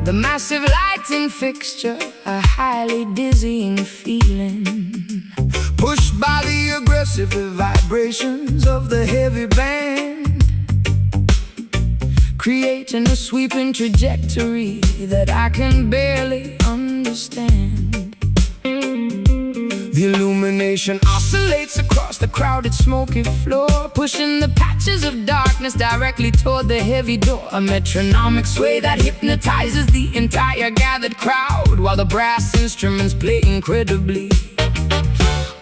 The massive lighting fixture, a highly dizzying feeling, pushed by the aggressive vibrations of the heavy band, creating a sweeping trajectory that I can barely understand. The illumination oscillates across the crowded, smoky floor, pushing the patches of darkness directly toward the heavy door. A metronomic sway that hypnotizes the entire gathered crowd, while the brass instruments play incredibly,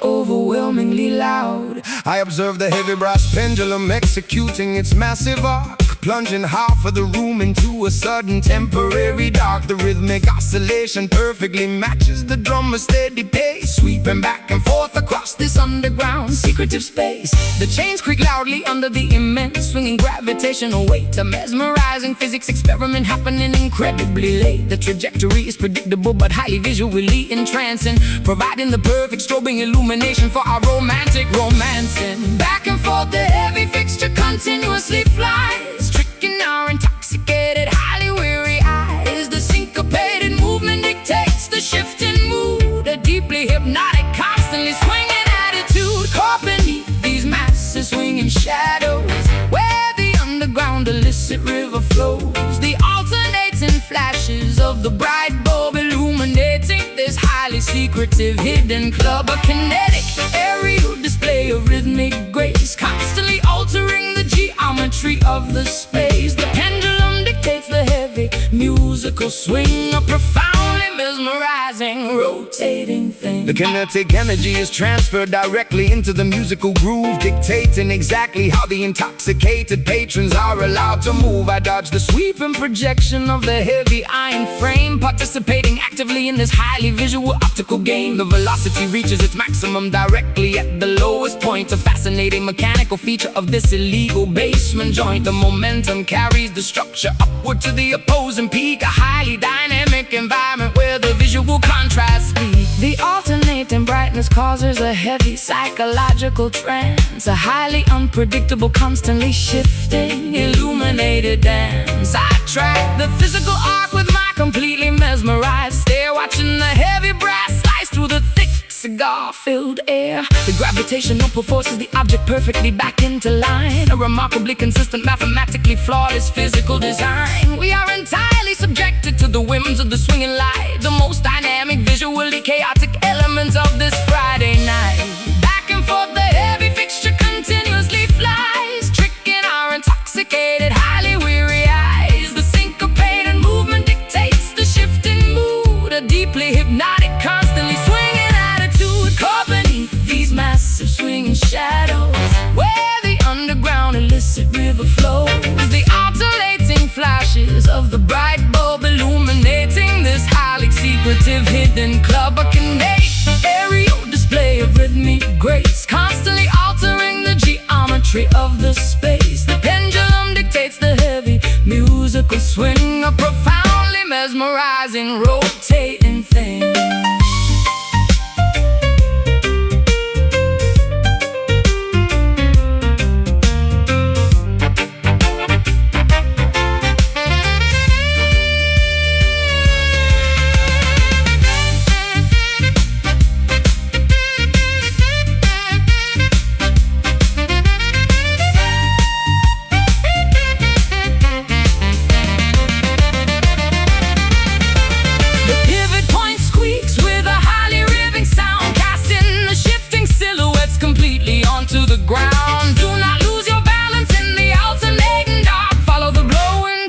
overwhelmingly loud. I observe the heavy brass pendulum executing its massive arc, plunging half of the room into a sudden temporary dark. The rhythmic oscillation perfectly matches the drummer's steady pace, sweeping back and forth across this underground secretive space. The chains creak loudly under the immense swinging gravitational weight, a mesmerizing physics experiment happening incredibly late. The trajectory is predictable but highly visually entrancing, providing the perfect strobing illumination for our romantic romancing. Back and forth the heavy fixture continuously flies, tricking our intoxicated, highly weary eyes. The syncopated movement dictates the shifting mood, a deeply hypnotic, constantly swinging attitude. Caught beneath these massive swinging shadows, where the underground illicit river flows, the alternating flashes of the bright bulb illuminating this highly secretive hidden club. A kinetic aerial display of rhythmic grace, constantly altering the geometry of the space. The pendulum dictates the heavy musical swing, a profoundly mesmerizing, rotating thing. The kinetic energy is transferred directly into the musical groove, dictating exactly how the intoxicated patrons are allowed to move. I dodge the sweeping projection of the heavy iron frame, participating actively in this highly visual optical game. The velocity reaches its maximum directly at the lowest point, a fascinating mechanical feature of this illegal basement joint. The momentum carries the structure upward to the opposing peak, a highly dynamic environment where the visual contrasts speak. The alternating brightness causes a heavy psychological trance, a highly unpredictable, constantly shifting, illuminated dance. I track the physical arc with my completely mesmerized stare, watching the heavy brass slice through the thick cigar-filled air. The gravitational pull forces the object perfectly back into line, a remarkably consistent, mathematically flawless physical design. We are entirely subjected to the whims of the swinging light, the most dynamic, visually chaotic elements of this Friday night. Back and forth the heavy fixture continuously flies, tricking our intoxicated, highly weary eyes. The syncopated movement dictates the shifting mood, a deeply hypnotic, constantly swinging attitude. Caught beneath these massive swinging shadows, where the underground illicit river flows, the alternating flashes of the bright bulb illuminating this highly secretive hidden club. A kinetic aerial display of rhythmic grace, constantly altering the geometry of the space. The pendulum dictates the heavy musical swing, a profoundly mesmerizing, rotating thing.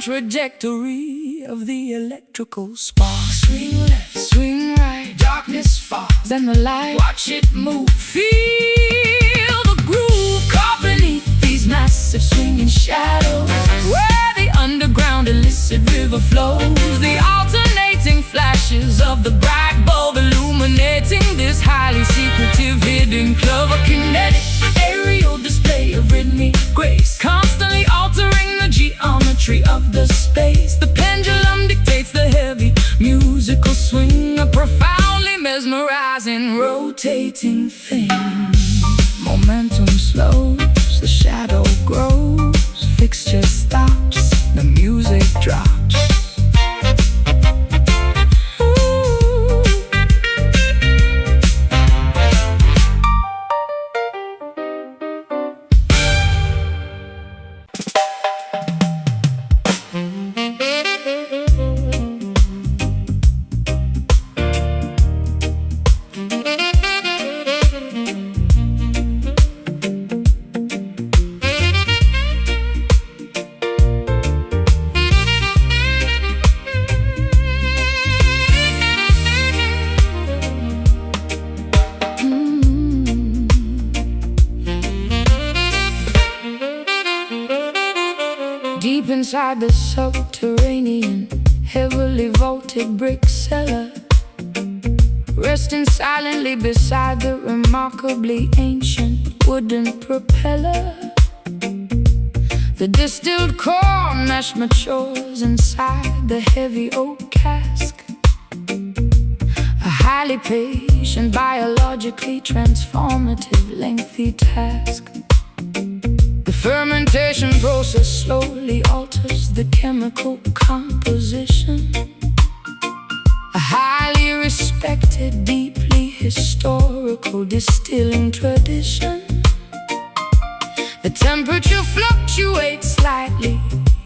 Trajectory of the electrical spark. Swing left, swing right, darkness falls, then the light, watch it move. Feel the groove, caught beneath these massive swinging shadows, where the underground illicit river flows, the alternating flashes of the bright bulb illuminating this highly secretive hidden club. A kinetic aerial display of rhythmic grace, constantly altering the geometry of the space. The pendulum dictates the heavy musical swing, a profoundly mesmerizing, rotating thing. Momentum slows, the shadow grows, fixture stops, the music drops. inside the subterranean, heavily vaulted brick cellar, resting silently beside the remarkably ancient wooden propeller. The distilled corn ash matures inside the heavy oak cask, a highly patient, biologically transformative, lengthy task. The fermentation process slowly alters the chemical composition, a highly respected, deeply historical distilling tradition. The temperature fluctuates slightly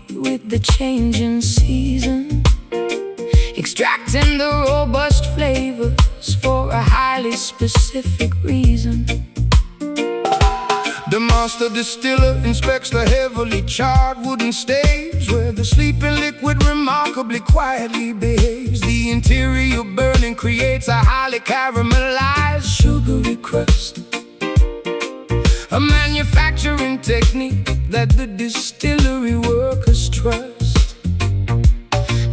with the change in season, extracting the robust flavors for a highly specific reason. The master distiller inspects the heavily charred wooden staves, where the sleeping liquid remarkably quietly behaves. The interior burning creates a highly caramelized, sugary crust, a manufacturing technique that the distillery workers trust.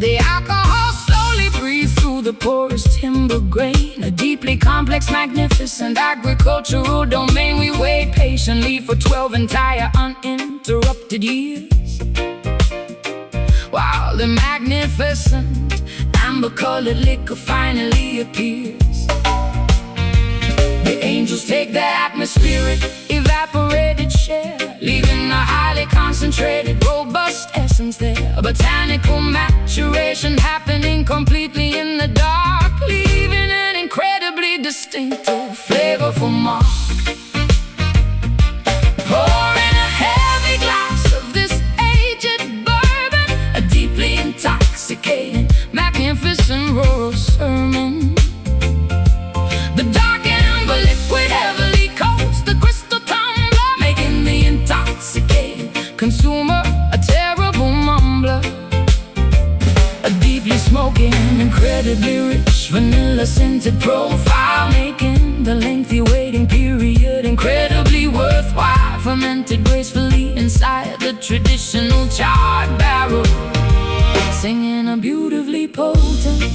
The alcohol slowly breathes through the porous timber grain, a deeply complex, magnificent agricultural domain. We wait patiently for 12 entire uninterrupted years, while the magnificent amber-colored liquor finally appears. The angels take the atmospheric, evaporated share, leaving a highly concentrated, robust essence there. A botanical maturation happening completely in the dark, leaving an incredibly distinctive, flavorful mark. Pouring a heavy glass of this aged bourbon, a deeply intoxicating, magnificent rural sermon. The dark amber liquid heavily coats the crystal tumbler, making the intoxicating consumer a terrible mumbler. A deeply smoky and incredibly rich vanilla-scented profile, making the lengthy waiting period incredibly worthwhile. Fermented gracefully inside the traditional charred barrel, singing a beautifully potent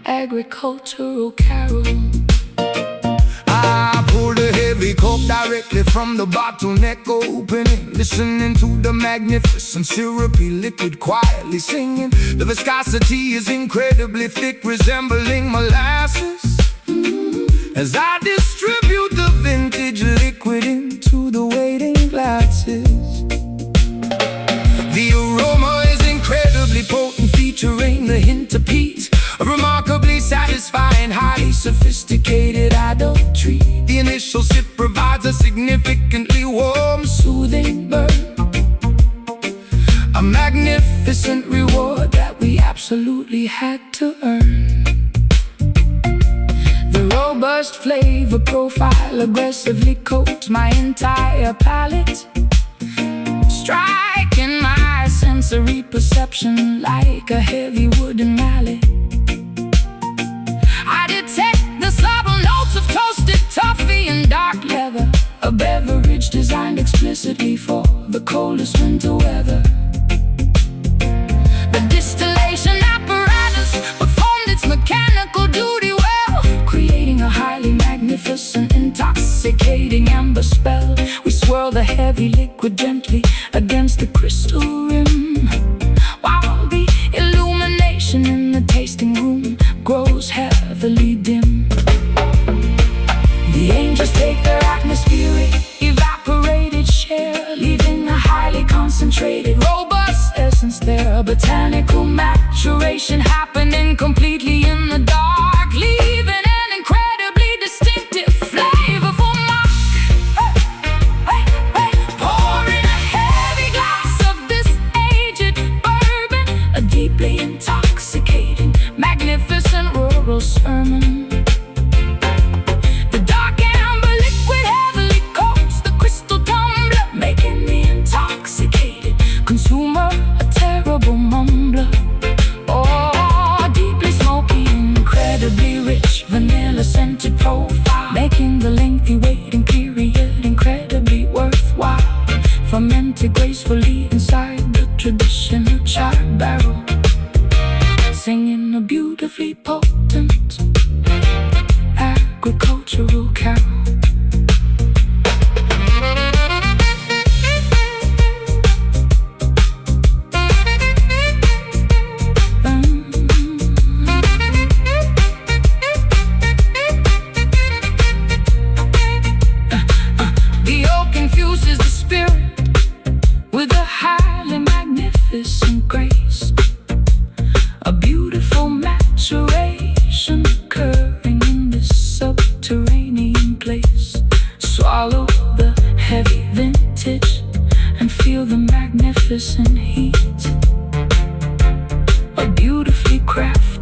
agricultural carol. I pull the heavy cup directly from the bottleneck opening, listening to the magnificent syrupy liquid quietly singing. The viscosity is incredibly thick, resembling molasses, as I distribute the vintage liquid into the waiting glasses. The aroma is incredibly potent, featuring the hint of peat, a remarkably satisfying, highly sophisticated adult treat. The initial sip provides a significantly warm, soothing burn, a magnificent reward that we absolutely had to earn. The robust flavor profile aggressively coats my entire palate, striking my sensory perception like a heavy wooden mallet. I detect the subtle notes of toasted toffee and dark leather, a beverage designed explicitly for the coldest winter weather. The distillation apparatus performed its mechanical duty well, creating a highly magnificent, intoxicating amber spell. We swirl the heavy liquid gently against the crystal rim, while the illumination in the tasting room grows heavily dim. The angels take their atmospheric, evaporated share, leaving a highly concentrated, robust essence there. A botanical maturation happening completely in the dark, leaving an incredibly distinctive, flavorful mark. Pouring a heavy glass of this aged bourbon, a deeply intoxicating, magnificent rural sermon. The dark amber liquid heavily coats the crystal tumbler, making the intoxicated consumer a terrible mumbler. Oh, deeply smoky, incredibly rich, vanilla-scented profile, making the lengthy waiting period incredibly worthwhile. Fermented gracefully inside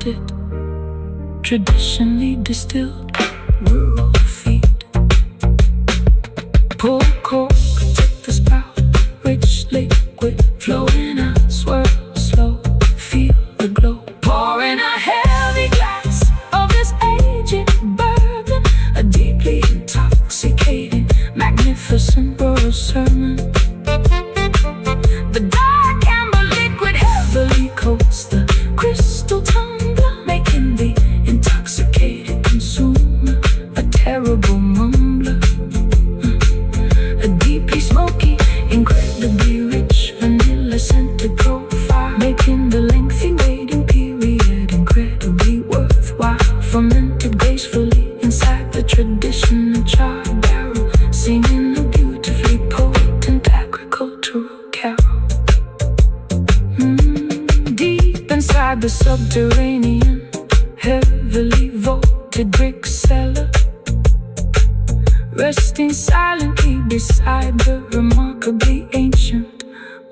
salted, traditionally distilled rural feed. Pour cork, tip the spout, rich liquid flowing out, swirl slow, feel the glow. Pour in a heavy glass of this aged bourbon, a deeply intoxicating, magnificent rural sermon. The dark amber liquid heavily coats the crystal tumbler, making the intoxicated consumer a terrible mumbler. A deeply smoky, incredibly rich vanilla scented profile, making the lengthy waiting period incredibly worthwhile. Fermented gracefully inside the traditional charred barrel, singing a beautifully potent agricultural carol. Deep inside the subterranean, heavily vaulted brick cellar, resting silently beside the remarkably ancient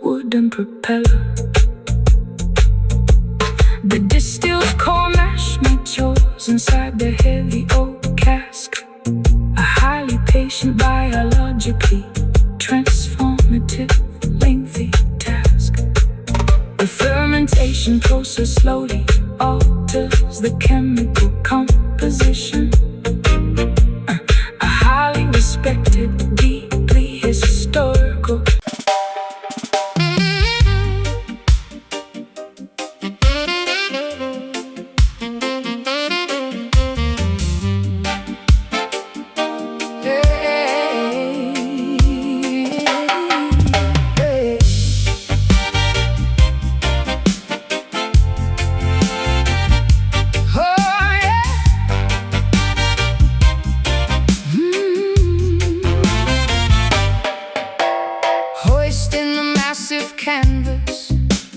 wooden propeller. The distilled core mash matures inside the heavy oak cask, a highly patient, biologically transformative, lengthy task. The fermentation process slowly alters the chemical composition, a highly respected, deeply historical. Hoisting the massive canvas,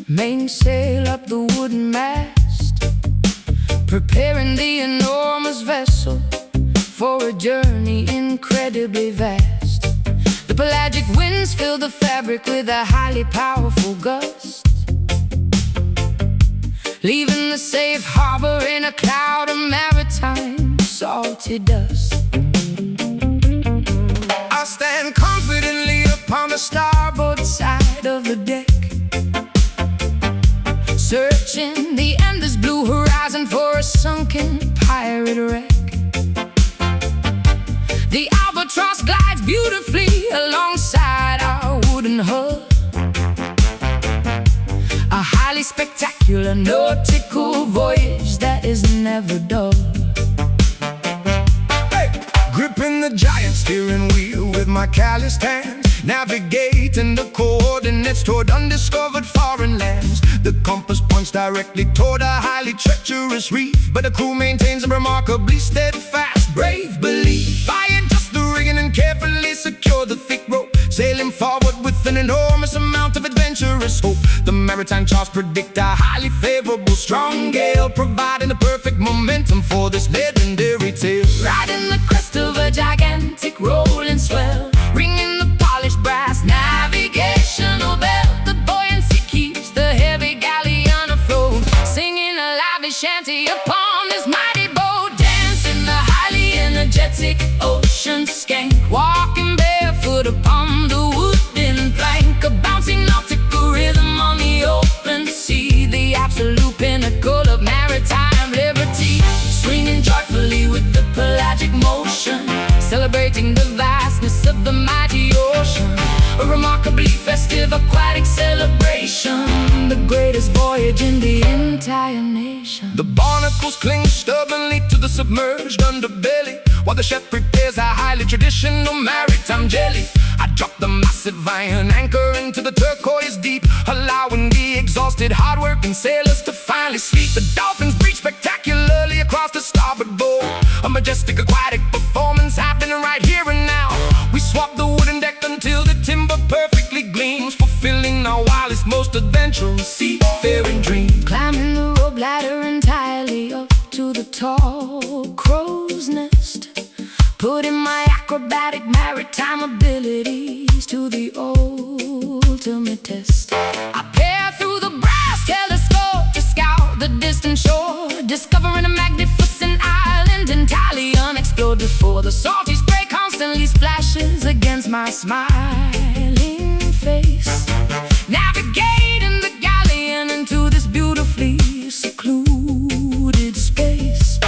mainsail up the wooden mast, preparing the enormous vessel for a journey incredibly vast. The pelagic winds fill the fabric with a highly powerful gust, leaving the safe harbor in a cloud of maritime salty dust. I stand confidently upon the starboard side of the deck, searching the endless blue horizon for a sunken pirate wreck. The albatross glides beautifully alongside our wooden hull, a highly spectacular nautical voyage that is never dull. Gripping the giant steering wheel with my calloused hands, navigating the coordinates toward undiscovered foreign lands. The compass points directly toward a highly treacherous reef, but the crew maintains a remarkably steadfast, brave belief. I adjust the rigging and carefully secure the thick rope, sailing forward with an enormous amount of adventurous hope. The maritime charts predict a highly favorable strong gale, providing the perfect momentum for this legendary tale. Riding the crest of a gigantic rolling swell, ringing the polished brass navigational bell. The buoyancy keeps the heavy galleon afloat, singing a lively shanty upon this mighty boat, dancing the highly energetic ocean skank, walking barefoot upon the wooden plank, a bouncing nautical rhythm on the open sea, the absolute pinnacle of maritime liberty, swinging joyfully with the pelagic motion, celebrating the vastness of the mighty ocean, a remarkably festive aquatic celebration, the greatest voyage in the entire nation. The barnacles cling stubbornly to the submerged underbelly, while the chef prepares a highly traditional maritime jelly. I drop the massive iron anchor into the turquoise deep, allowing the exhausted, hard-working sailors to finally sleep. The dolphins breach spectacularly across the starboard bow, a majestic aquatic performance happening right here and now. We swap the wooden deck until the timber perfectly gleams, fulfilling our wildest, most adventurous seafaring dream. Climbing the rope ladder entirely up to the tall crow's nest, putting my acrobatic maritime abilities to the ultimate test. I peer through the brass telescope to scout the distant shore, discovering a magnificent island entirely unexplored before. The salty spray constantly splashes against my smiling face. Navigating the galleon into this beautifully secluded space.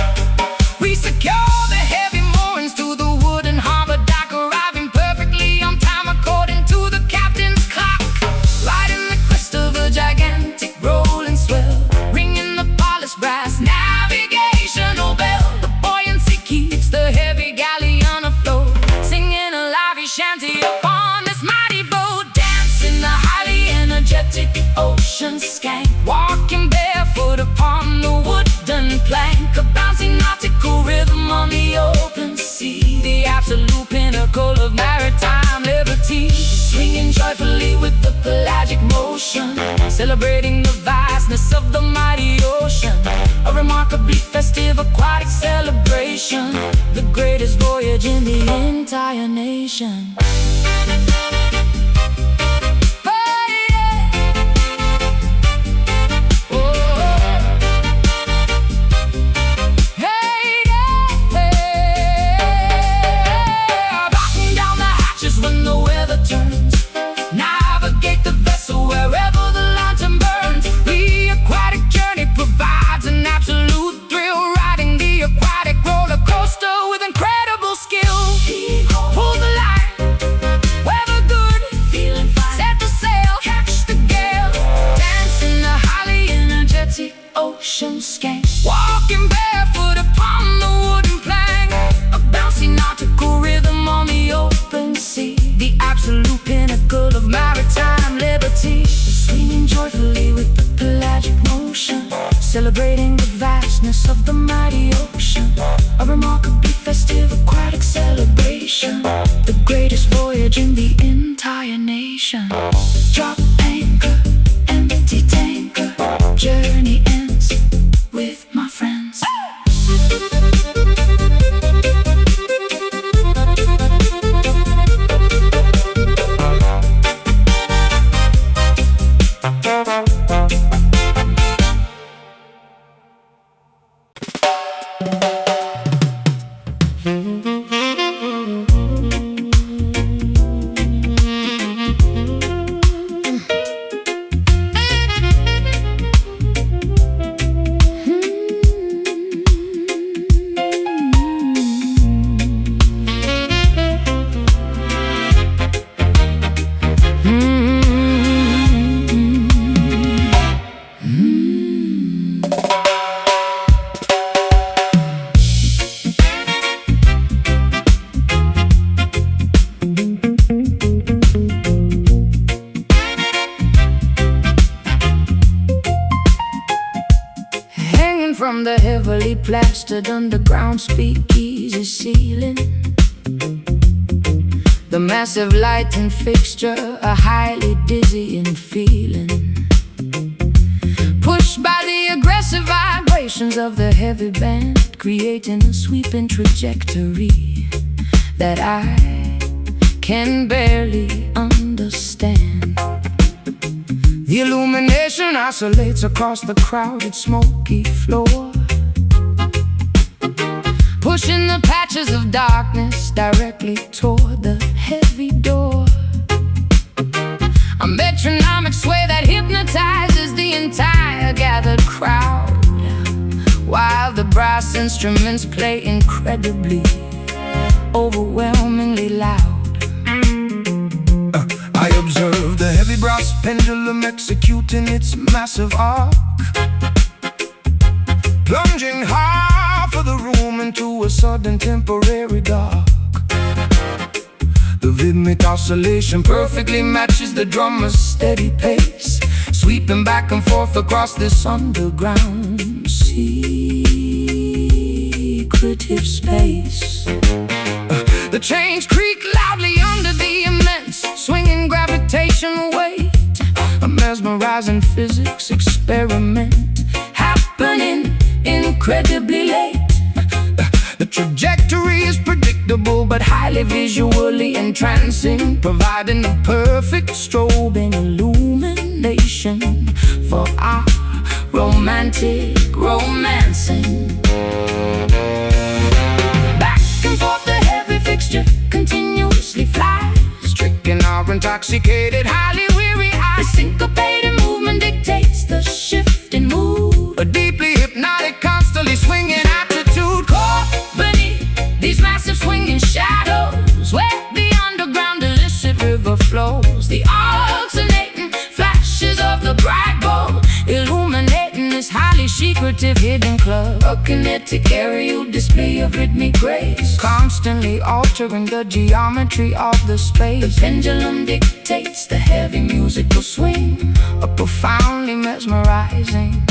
We secure the heavy moorings to the wooden harbor dock, arriving perfectly on time according to the captain's clock. Right in the crest of a gigantic rolling swell, ringing the polished brass navigational bell. The buoyancy keeps the heavy galleon afloat, singing a lively shanty upon this mighty boat. Dancing the highly energetic ocean skank, walking barefoot upon the wooden plank. A bouncing nautical rhythm on the open sea, the absolute pinnacle of maritime liberty. Swinging joyfully with the pelagic motion, celebrating the vastness of the mighty ocean. A remarkably festive aquatic celebration, the greatest voyage in the entire nation. Ocean skank, walking barefoot upon the wooden plank. A bouncy nautical rhythm on the open sea, the absolute pinnacle of maritime liberty. Swinging joyfully with the pelagic motion, celebrating the vastness of the mighty ocean. A remarkably festive aquatic celebration, the greatest voyage in the entire nation. Drop anchor, empty tanker, journey ends with my friends. From the heavily plastered underground speakeasy ceiling, the massive lighting fixture, a highly dizzying feeling, pushed by the aggressive vibrations of the heavy band, creating a sweeping trajectory that I can barely understand. The illumination oscillates across the crowded, smoky floor, pushing the patches of darkness directly toward the heavy door. A metronomic sway that hypnotizes the entire gathered crowd, while the brass instruments play incredibly, overwhelmingly loud. I observe the heavy brass pendulum executing its massive arc, plunging half of the room into a sudden temporary dark. The rhythmic oscillation perfectly matches the drummer's steady pace, sweeping back and forth across this underground secretive space. The chains creak loudly under the immense swinging gravitational weight, a mesmerizing physics experiment happening incredibly late. The trajectory is predictable but highly visually entrancing, providing the perfect strobing illumination for our romantic romantic romancing. Back and forth the heavy fixture continuously flies, tricking our intoxicated, highly weary the eyes. syncopated movement dictates the shift in mood. A deeply hypnotic, constantly swinging attitude. Caught beneath these massive swinging shadows, where the underground illicit river flows, the alternating flashes of the bright bulb illuminating this highly secretive hidden club. A kinetic aerial display of rhythmic grace, Constantly altering the geometry of the the space. pendulum dictates the heavy musical swing, A profoundly mesmerizing,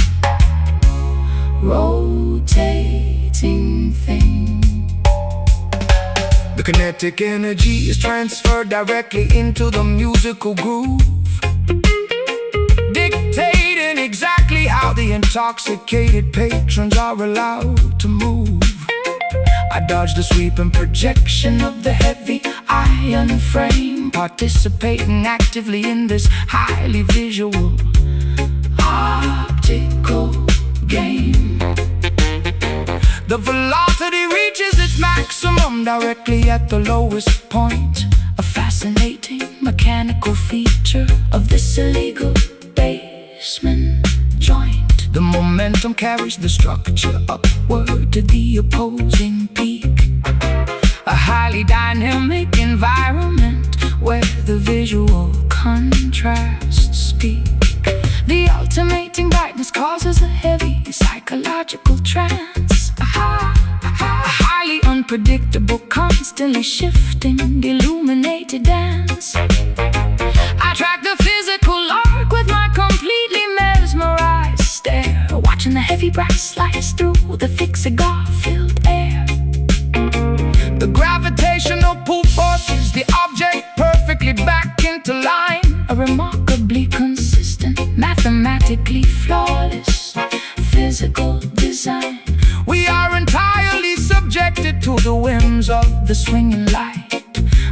rotating thing. the kinetic energy is transferred directly into the musical groove, dictating exactly how the intoxicated patrons are allowed to move. I dodge the sweeping projection of the heavy iron frame, participating actively in this highly visual Optical game. The velocity reaches its maximum directly at the lowest point, A fascinating mechanical feature of this illegal basement joint. the momentum carries the structure upward to the opposing peak. A highly dynamic environment where the visual contrasts speak. The alternating brightness causes a heavy psychological trance. A highly unpredictable, constantly shifting, illuminated dance. I track the physical arc with my completely mesmerized stare, watching the heavy brass slice through the thick cigar-filled air. The gravitational pull forces the object perfectly back into line. A remarkably consistent, mathematically flawless physical design. We are entirely subjected to the whims of The swinging light,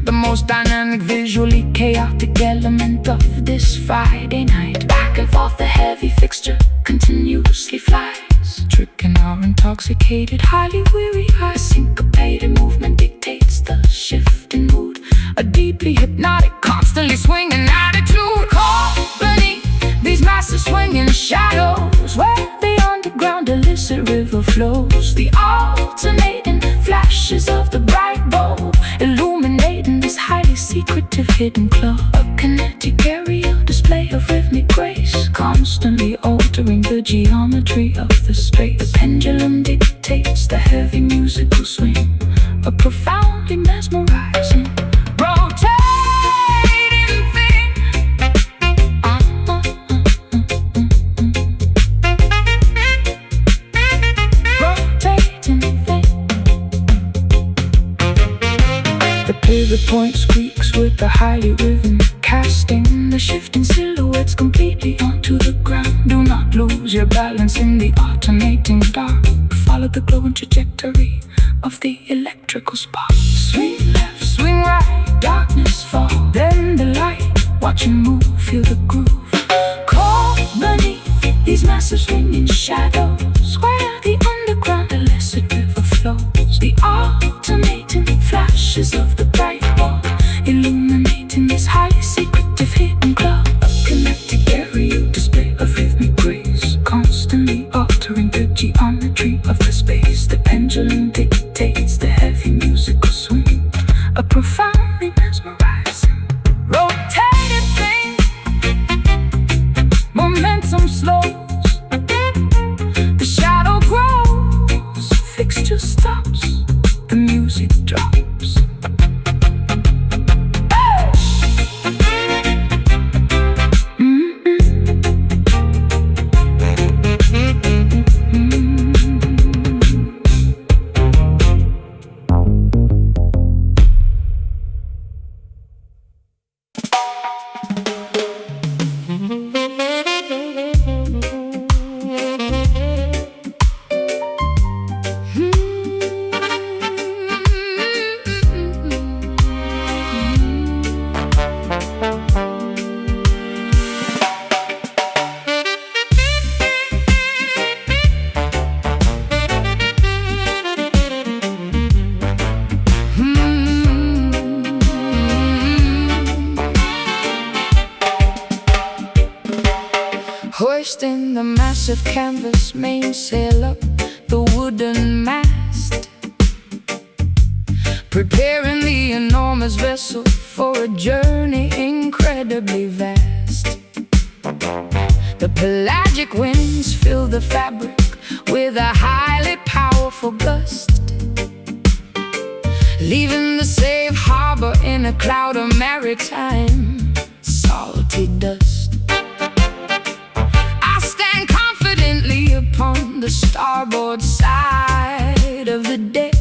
the most dynamic, visually chaotic element of this Friday night. Back and forth the heavy fixture continuously flies, tricking our intoxicated, highly weary eyes. Syncopated movement dictates the shift in mood. a deeply hypnotic, constantly swinging attitude. Caught beneath these massive swinging shadows, where the underground illicit river flows, the alternating flashes of the bright bulb illuminating this highly secretive hidden club. A kinetic aerial display of rhythmic grace, constantly altering the geometry of the space. The pendulum dictates the heavy musical swing, a profoundly mesmerizing rotating thing. Rotating thing. The pivot point squeaks with the highly rhythm, casting the shifting silhouettes completely onto the ground. Do not lose your balance in the alternating dark. Follow the glowing trajectory of the electrical spark. Swing left, swing right, darkness fall, Then the light, watch you move, feel the groove. Caught beneath these massive swinging shadows, where the underground illicit river flows, the alternating flashes of the bright bulb illuminating this highly secretive hidden club. a kinetic aerial display of rhythmic grace, constantly altering the geometry of the space. The pendulum dictates the heavy musical swing, a profoundly mesmerizing Rotated thing. momentum slows, the shadow grows, fixture stops, the music drops. massive canvas mainsail up the wooden mast, preparing the enormous vessel for a journey incredibly vast. The pelagic winds fill the fabric with a highly powerful gust, leaving the safe harbor in a cloud of maritime salty dust. I stand confidently upon the starboard side of the deck,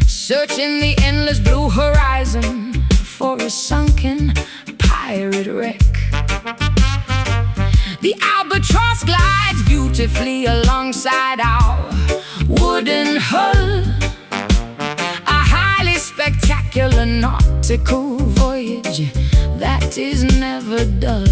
searching the endless blue horizon for a sunken pirate wreck. The albatross glides beautifully alongside our wooden hull, a highly spectacular nautical voyage that is never dull.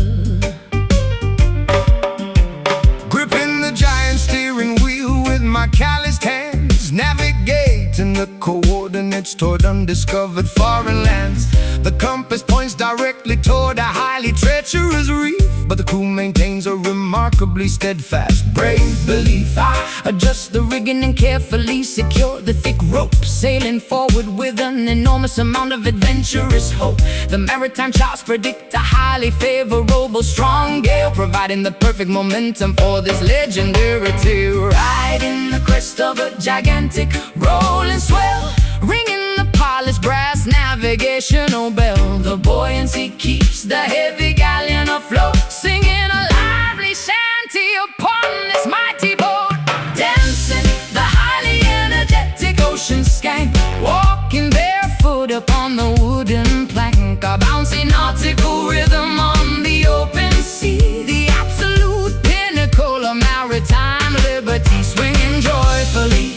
Gripping the giant steering wheel with my calloused hands, navigating the coordinates toward undiscovered foreign lands. The compass points directly toward a highly treacherous reef, but the crew maintains a remarkably steadfast, brave belief. I Adjust the rigging and carefully secure the thick rope, sailing forward with an enormous amount of adventurous hope. The maritime charts predict a highly favorable strong gale, providing the perfect momentum for this legendary tale. Riding the crest of a gigantic rolling swell, ringing the polished brass navigational bell. The buoyancy keeps the heavy galleon afloat, singing a lively shanty upon this mighty boat. Dancing the highly energetic ocean skank, walking barefoot upon the wooden plank, a bouncy nautical rhythm on the open sea, the absolute pinnacle of maritime liberty, swinging joyfully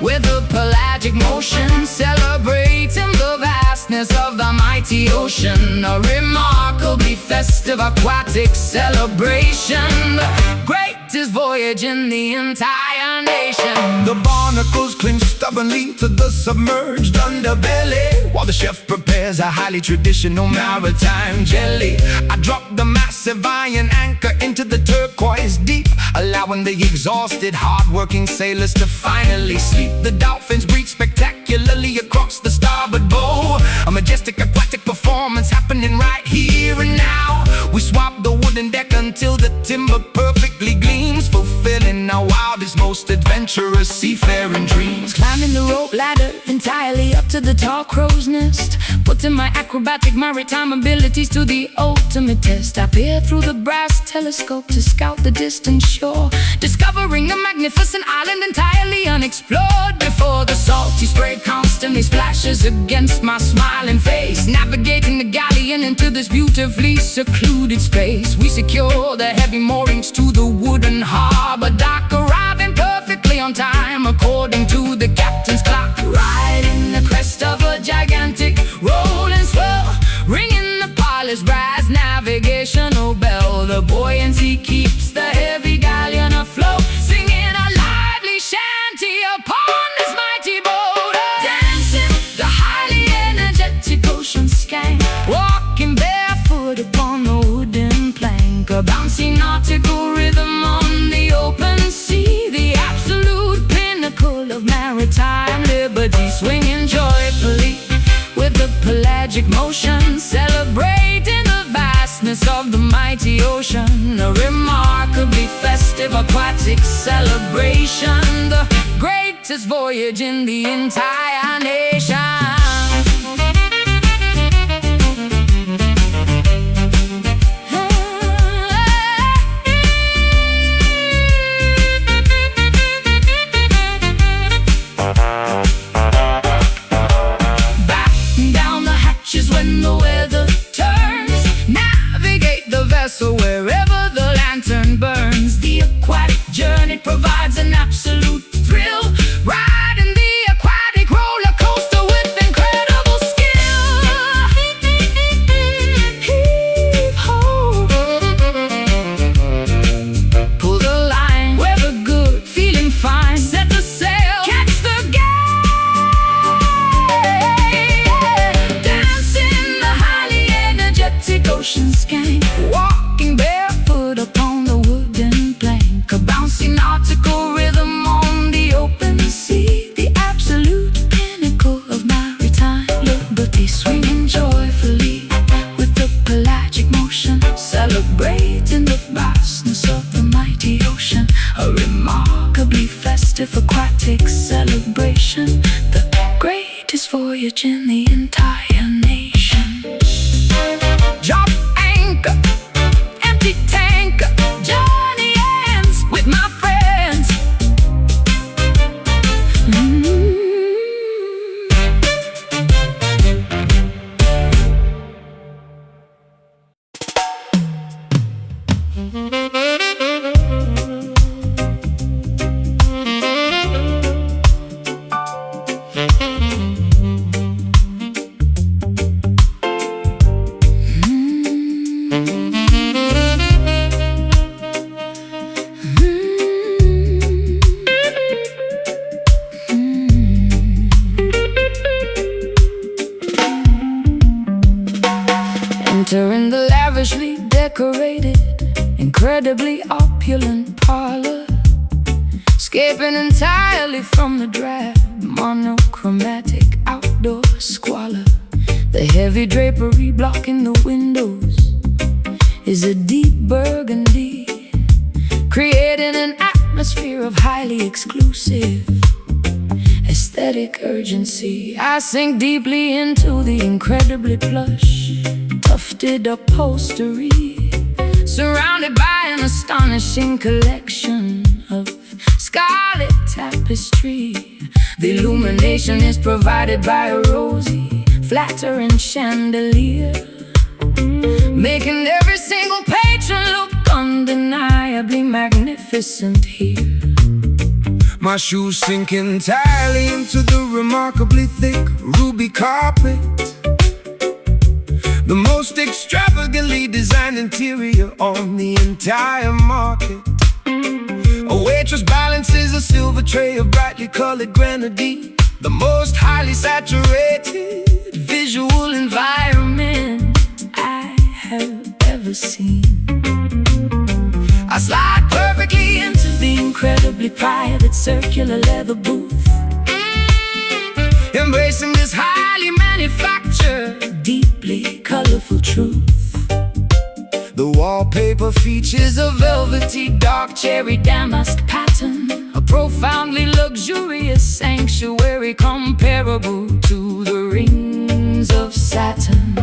with a pelagic motion, celebrating the vastness of the mighty ocean, a remarkably festive aquatic celebration, the greatest voyage in the entire nation. The barnacles cling stubbornly to the submerged underbelly, while the chef prepares a highly traditional maritime jelly. I drop the massive iron anchor into the turquoise deep, allowing the exhausted, hard-working sailors to finally sleep. The dolphins breathe spectacularly across the starboard bow, a majestic aquatic performance happening right here and now. We swap the wooden deck until the timber perfectly gleams, fulfilling our wildest, most adventurous seafaring dreams. Climbing the rope ladder entirely up to the tall crow's nest, putting my acrobatic maritime abilities to the ultimate test. I peer through the brass telescope to scout the distant shore, discovering a magnificent island entirely unexplored before. The salty spray constantly splashes against my smiling face, navigating the galleon into this beautifully secluded space. We secure the heavy moorings to the wooden harbor dock, arriving perfectly on time according to the captain's clock. Riding the crest of a gigantic rolling swell, ringing the polished brass navigational bell. The buoyancy keeps the heavy galleon afloat, singing a lively shanty upon this mighty boat. Dancing the highly energetic ocean skank, walking barefoot upon the wooden plank, a bouncy nautical rhythm on the open sea, the absolute pinnacle of maritime liberty, swinging joyfully with the pelagic motion, celebrating the vastness of the mighty ocean, a remarkably festive aquatic celebration, the greatest voyage in the entire nation. When the weather turns, navigate the vessel wherever the lantern burns. The aquatic journey provides an absolute thrill, riding the aquatic roller coaster with incredible skill. Heave ho, pull the line, weather good, feeling fine, set the sail, catch the gale. Ocean skank, walking barefoot upon the wooden ocean, a remarkably festive aquatic celebration, the greatest voyage in the entire nation. Drop anchor, empty tanker, journey ends with my friends. Entering the lavishly decorated, incredibly opulent parlor, escaping entirely from the drab, monochromatic outdoor squalor. The heavy drapery blocking the windows is a deep burgundy, creating an atmosphere of highly exclusive aesthetic urgency. I sink deeply into the incredibly plush, tufted upholstery, surrounded by an astonishing collection of scarlet tapestry. The illumination is provided by a rosy, flattering chandelier, making every single patron look undeniably magnificent here. My shoes sink entirely into the remarkably thick ruby carpet, the most extravagantly designed interior on the entire market. A waitress balances a silver tray of brightly colored grenadine, the most highly saturated visual environment I have ever seen. I slide Perfectly into the incredibly private circular leather booth, embracing this highly manufactured, deeply colorful truth. the wallpaper features A velvety dark cherry damask pattern, a profoundly luxurious sanctuary comparable to the rings of Saturn.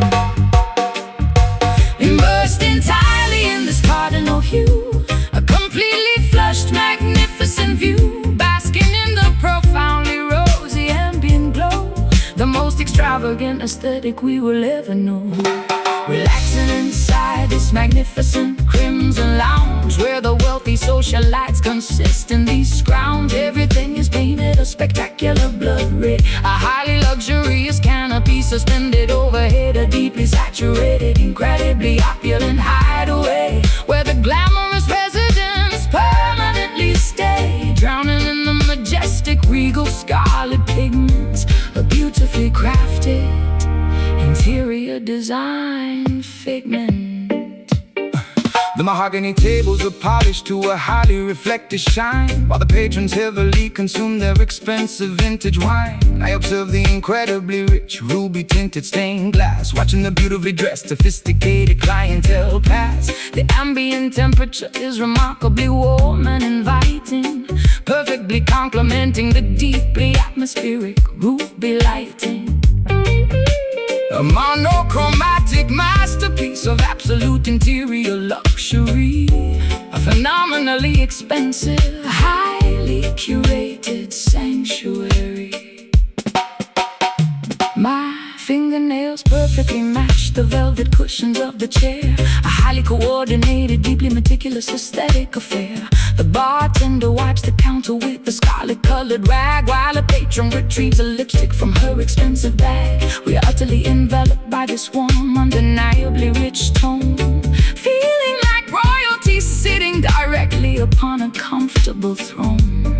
Immersed entirely in this cardinal hue, a completely flushed, magnificent view, basking in the profoundly rosy ambient glow, the most extravagant aesthetic we will ever know. Relaxing inside this magnificent crimson lounge, where the wealthy socialites consist in these scrounge. Everything is painted a spectacular blood red, a highly luxurious canopy suspended overhead, a deeply saturated, incredibly opulent hideaway, where the glamorous residents permanently stay, drowning in the majestic regal scarlet pigments, a beautifully crafted interior design figment. The mahogany tables are polished to a highly reflective shine, while the patrons heavily consume their expensive vintage wine. I observe the incredibly rich ruby-tinted stained glass, watching the beautifully dressed, sophisticated clientele pass. The ambient temperature is remarkably warm and inviting, perfectly complementing the deeply atmospheric ruby lighting. A monochromatic masterpiece of absolute interior luxury, a phenomenally expensive, highly curated sanctuary. My fingernails perfectly match the velvet cushions of the chair, a highly coordinated, deeply meticulous aesthetic affair. The bartender wipes the counter with the scarlet-colored rag, while a patron retrieves a lipstick from her expensive bag. We are utterly enveloped by this warm, undeniably rich tone, feeling like royalty sitting directly upon a comfortable throne.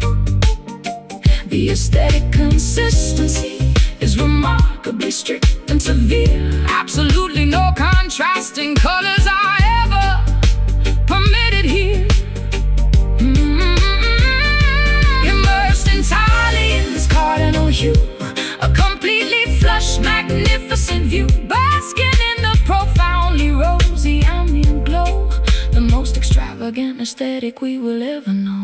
The aesthetic consistency is remarkably strict and severe. Absolutely no contrasting colors are ever permitted here. Immersed entirely in this cardinal hue, a completely flush, magnificent view, basking in the profoundly rosy ambient glow, the most extravagant extravagant aesthetic we will ever know.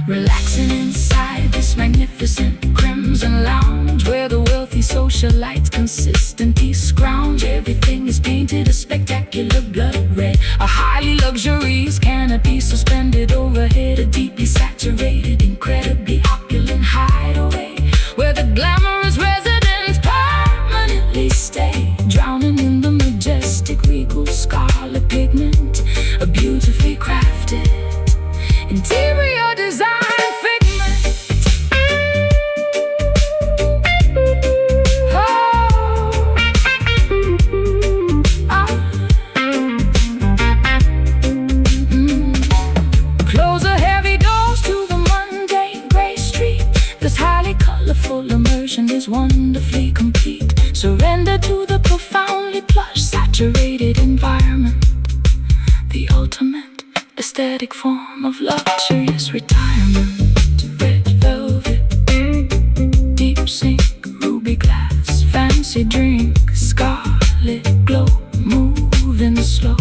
Relaxing inside this magnificent crimson lounge, where the wealthy socialites consistently scrounge. Everything is painted a spectacular blood red, a highly luxurious canopy suspended overhead, a deeply saturated, incredibly opulent hideaway, where the glamorous residents permanently stay, drowning in the majestic regal scarlet pigment, a beautifully crafted interior design figment. Close the heavy doors to the mundane gray street. This highly colorful immersion is wonderfully complete. Surrender to the profoundly plush, saturated environment, the ultimate aesthetic form of luxurious retirement. Red velvet, deep sink, ruby glass, fancy drink, scarlet glow, moving slow.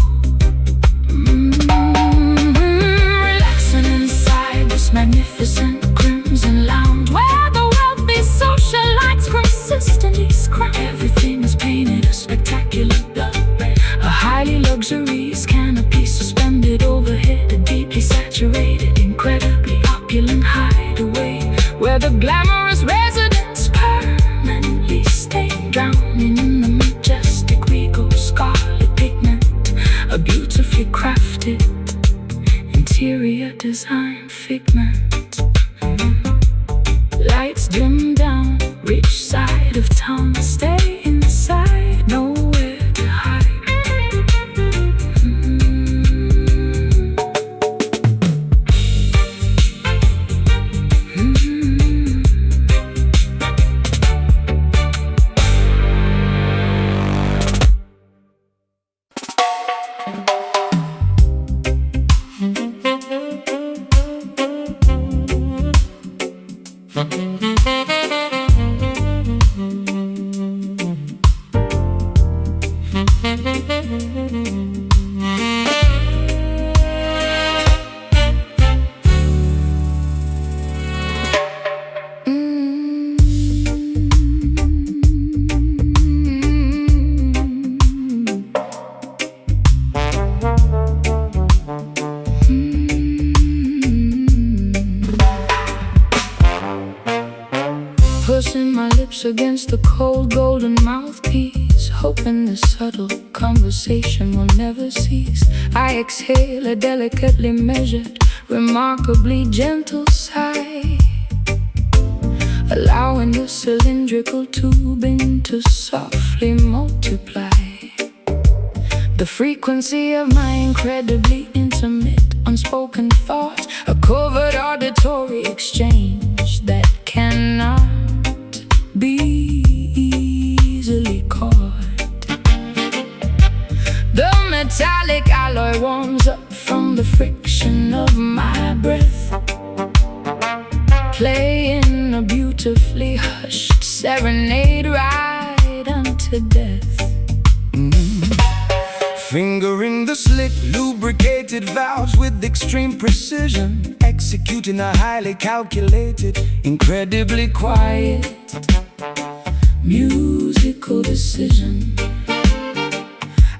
Relaxing inside this magnificent crimson lounge, where the wealthy socialites consistently scrounge. Everything is painted a spectacular blood red, a highly luxurious canopy suspended overhead, a deeply saturated, incredibly opulent hideaway, where the glamorous residents permanently stay, drowning in the majestic regal scarlet pigment, a beautifully crafted interior design figment. Lights dim down, rich side of town, stay inside, nowhere to hide. Pushing my lips against the cold golden mouthpiece, hoping the subtle conversation will never cease. I exhale a delicately measured, remarkably gentle sigh, allowing the cylindrical tubing to softly multiply. The frequency of my incredibly intimate, unspoken thoughts, a covert auditory exchange that cannot be easily caught. The metallic alloy warms up from the friction of my breath, playing a beautifully hushed serenade right unto death. Fingering the slick, lubricated valves with extreme precision, executing a highly calculated, incredibly quiet musical decision.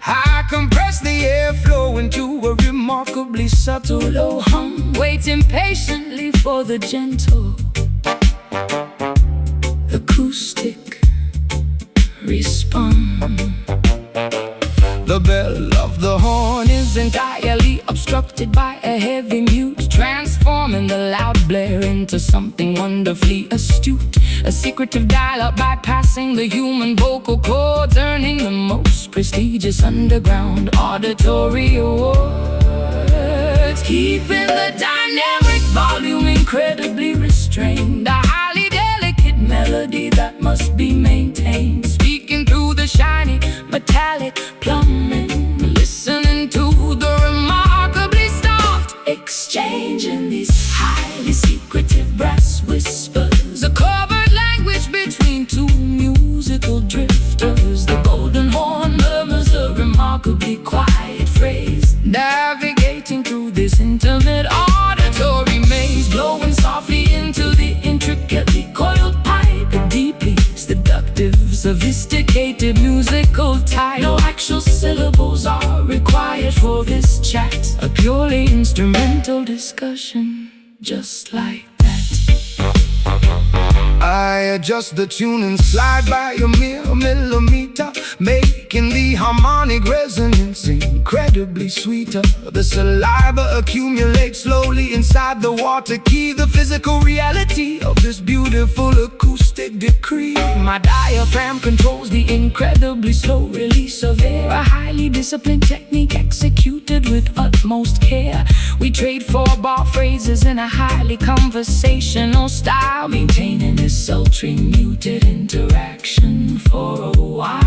I compress the airflow into a remarkably subtle low hum, waiting patiently for the gentle acoustic response. The bell of the horn is entirely obstructed by a heavy mute, transforming the loud blare into something wonderfully astute. A secretive dial-up bypassing the human vocal cords, earning the most prestigious underground auditory awards, keeping the dynamic volume incredibly restrained. A highly delicate melody that must be maintained, speaking through the shiny metallic plumbing, listening to the remarkably soft exchange in these highly secretive brass whispers, a covert language between two musical drifters. The golden horn murmurs a remarkably quiet phrase, navigating through this instrumental discussion, just like that. I adjust the tune and slide by a mere millimeter, making the harmonic resonance incredibly sweeter. The saliva accumulates slowly inside the water key, the physical reality of this beautiful acoustic decree. My diaphragm controls the incredibly slow release of air, a highly disciplined technique executed with utmost care. We trade four-bar phrases in a highly conversational style, maintaining this sultry muted interaction for a while.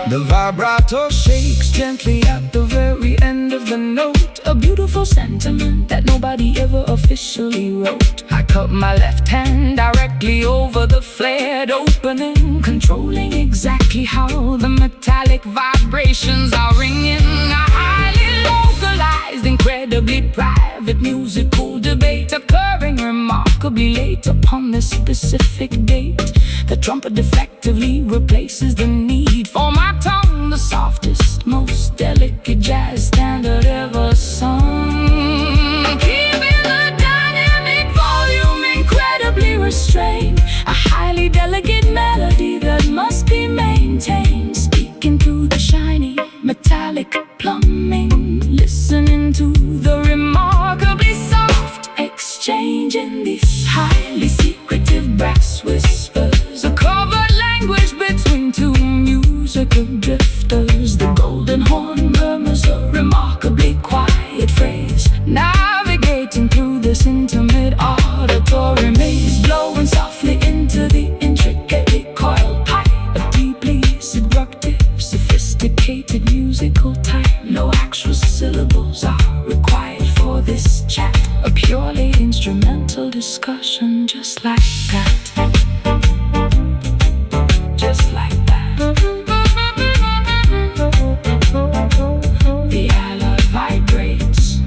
The vibrato Shakes gently at the very end of the note, a beautiful sentiment that nobody ever officially wrote. I cut my left hand directly over the flared opening, controlling exactly how the metallic vibrations are ringing. A highly localized, incredibly private musical debate occurring remarkably late upon this specific date. The trumpet effectively replaces the need for my tongue, the softest, most delicate jazz standard ever sung, keeping the dynamic volume incredibly restrained. A highly delicate melody that must be maintained, speaking through the shiny metallic plumbing, listening to the remarkably soft exchange in these highly secretive brass whispers, a covert language between two musical drifters. The golden horn murmurs a remarkably quiet phrase, navigating through this intimate auditory maze, blowing softly into the intricately coiled pipe, a deeply seductive, sophisticated musical type. No actual syllables are required for this chat, a purely instrumental discussion, just like that. Just like that. The alloy vibrates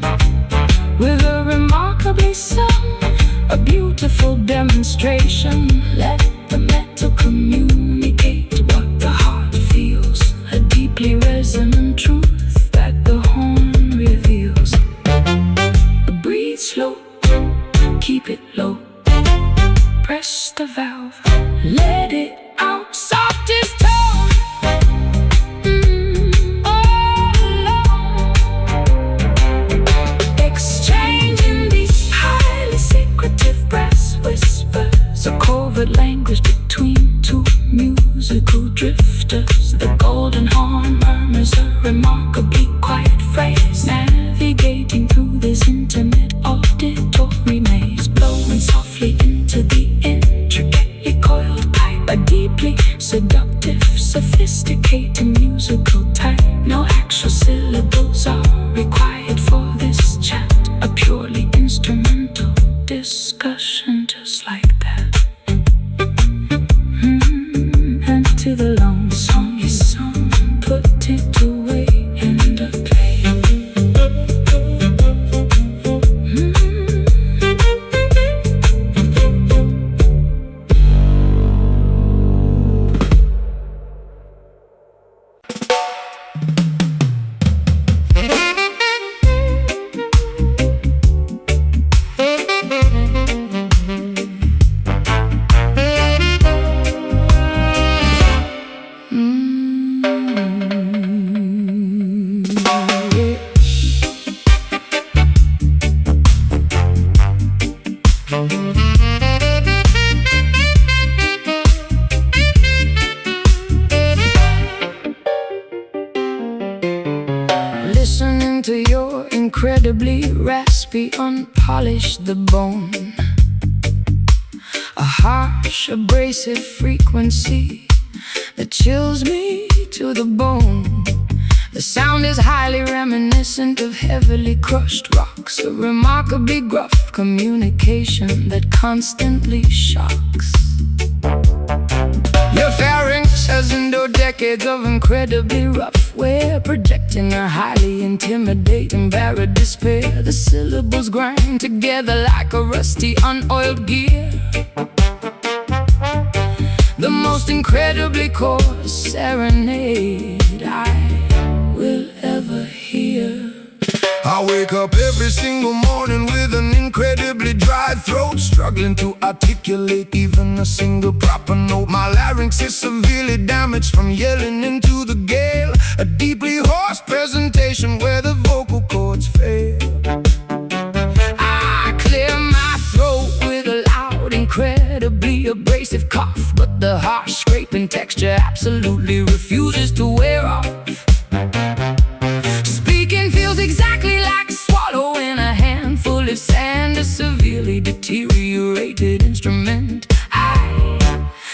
with a remarkably sound, a beautiful demonstration. Let the metal communicate what the heart feels, a deeply resonant truth that the horn reveals. Breathe slow, keep it low, press the valve, let it out, softest tone, all alone. Exchanging these highly secretive brass whispers, a covert language between two musical drifters. The golden horn murmurs a remarkably quiet phrase, navigating through this intimate auditory maze, blowing softly into the intricately coiled pipe, a deeply seductive, sophisticated musical type. No actual syllables are required for this chat, a purely instrumental discussion, just like that. And to the lone song is sung, put it away in the play. Listening to your incredibly raspy, unpolished the bone, a harsh, abrasive frequency that chills me to the bone. The sound is highly reminiscent of heavily crushed rocks, a remarkably gruff communication that constantly shocks. Your pharynx has endured decades of incredibly rough wear, projecting a highly intimidating barred despair. The syllables grind together like a rusty, unoiled gear, the most incredibly coarse serenade I will ever hear. I wake up every single morning with an incredibly dry throat, struggling to articulate even a single proper note. My larynx is severely damaged from yelling into the gale, a deeply hoarse presentation where the vocal cords fail. I clear my throat with a loud, incredibly abrasive cough, but the harsh scraping texture absolutely refuses to wear off. Speaking feels exactly like swallowing a handful of sand, a severely deteriorated instrument I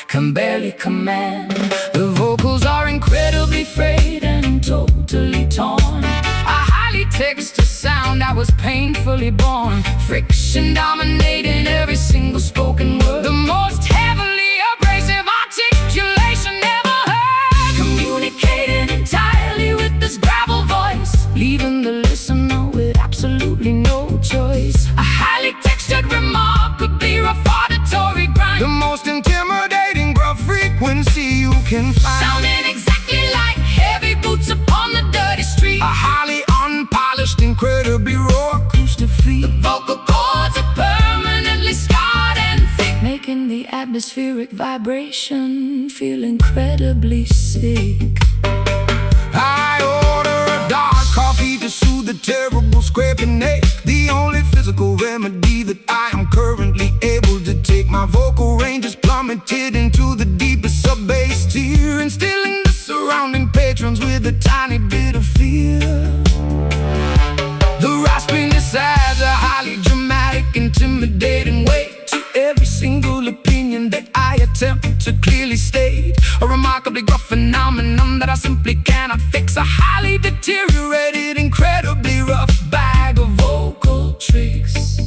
can barely command. The vocals are incredibly frayed and totally torn, a highly textured sound that was painfully born, friction dominating every single spoken word, the most heavily abrasive articulation ever heard, communicating entirely with this gravel voice, leaving the listener with absolutely no choice. A highly textured, remarkably rough auditory grind, the most intimidating gruff frequency you can find, sounding exactly like heavy boots upon the dirty street. a highly unpolished, incredibly raw acoustic feel. The vocal cords are permanently scarred and thick, making the atmospheric vibration feel incredibly sick. I order a dark coffee to soothe the terrible scraping ache, the only physical remedy that I am currently able to take. My vocal range is plummeted into the deepest sub-bass tier, instilling the surrounding patrons with a tiny bit of fear. The raspiness adds a highly dramatic, intimidating weight to every single opinion that I attempt to clearly state, a remarkably gruff phenomenon that I simply cannot fix, a highly deteriorated, incredibly rough bag of vocal tricks.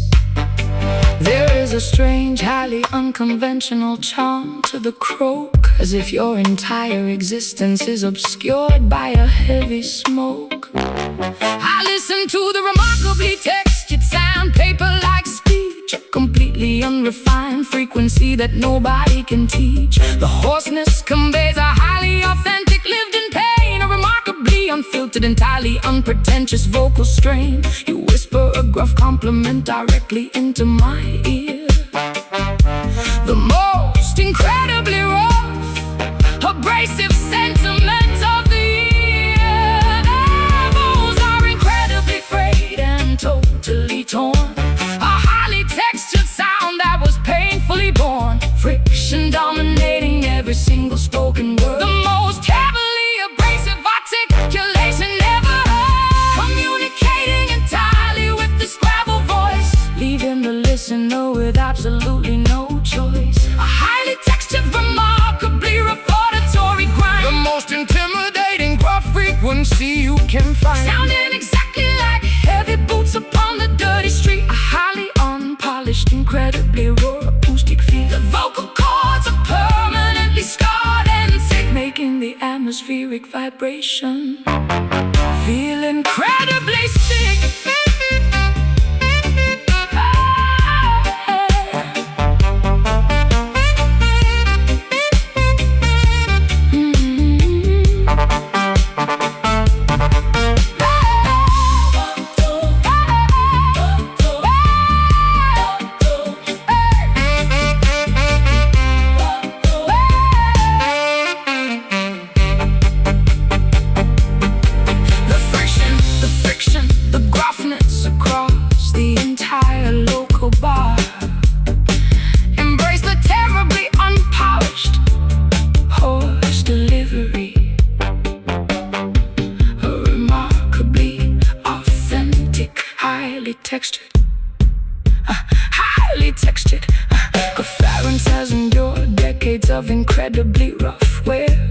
There is a strange, highly unconventional charm to the croak, as if your entire existence is obscured by a heavy smoke. I listen to the remarkably textured sound, paper-like speech, a completely unrefined frequency that nobody can teach. The hoarseness conveys a highly authentic lived-in pain, a remarkably unfiltered, entirely unpretentious vocal strain. You whisper a gruff compliment directly into my ear. The most incredibly rough, abrasive sentiment of the year. Their bones are incredibly frayed and totally torn, a highly textured sound that was painfully born, friction dominating every single spoken word, the most heavily abrasive articulation ever heard, communicating entirely with this gravel voice, leaving the listener with absolutely no choice. A highly textured, remarkably rough auditory grind, The most intimidating gruff frequency you can find, sounding exactly like heavy boots upon the dirty street. A highly unpolished, incredibly raw acoustic feel. The vocal cords are permanently scarred and thick, making the atmospheric vibration feel incredibly sick. Highly textured, Pharynx has endured decades of incredibly rough wear,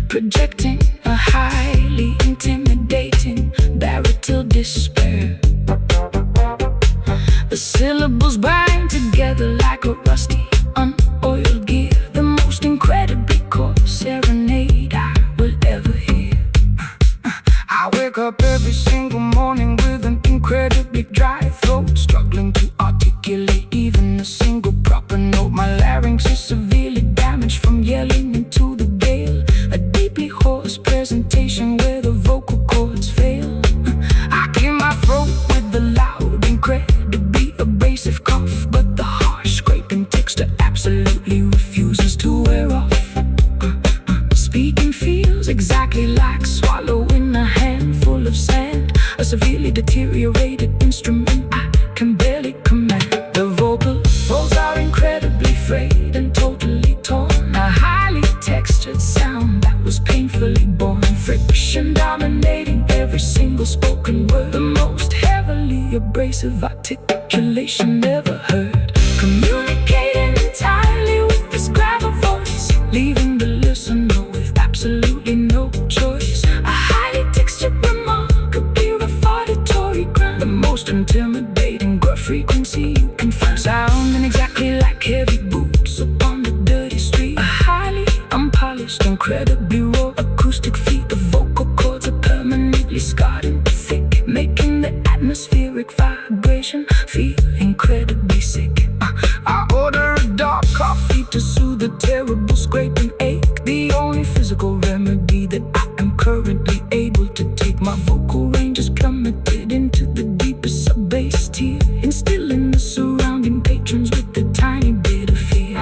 projecting a highly intimidating baritone despair. The syllables bind together like a rusty, unoiled gear, the most incredibly coarse serenade I will ever hear. I wake up every single morning with an incredibly dry throat, struggling to articulate even a single proper note. My larynx is severely damaged from yelling into the gale, a deeply hoarse presentation where the vocal cords fail. persuasive articulation never heard. Communicating entirely with this gravel voice, leaving the listener with absolutely no choice. A highly textured, remarkably referatory ground, the most intimidating gruff frequency you can find, sounding exactly like heavy boots upon the dirty street. A highly unpolished, incredibly raw acoustic feat. The vocal cords are permanently scarred and thick, making the atmospheric vibration feel incredibly sick. I order a dark coffee to soothe the terrible scraping ache, the only physical remedy that I am currently able to take. My vocal range is plummeted into the deepest sub-bass tier, instilling the surrounding patrons with a tiny bit of fear.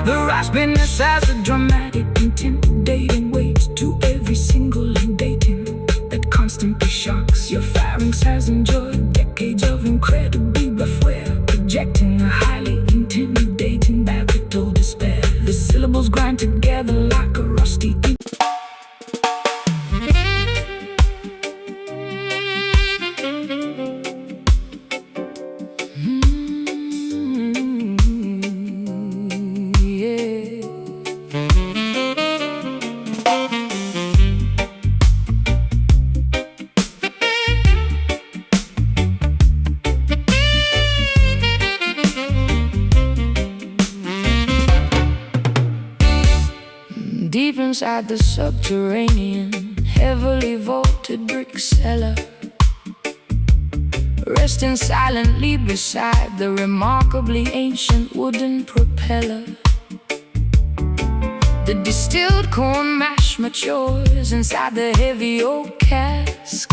The raspiness has a dramatic, intimidating weight to every single dating that constantly shocks. Your pharynx has enjoyed decades of incredibly rough wear, projecting a highly intimidating baritone despair. The syllables grind together like a rusty beat. Deep inside the subterranean, heavily vaulted brick cellar, resting silently beside the remarkably ancient wooden propeller. The distilled corn mash matures inside the heavy oak cask,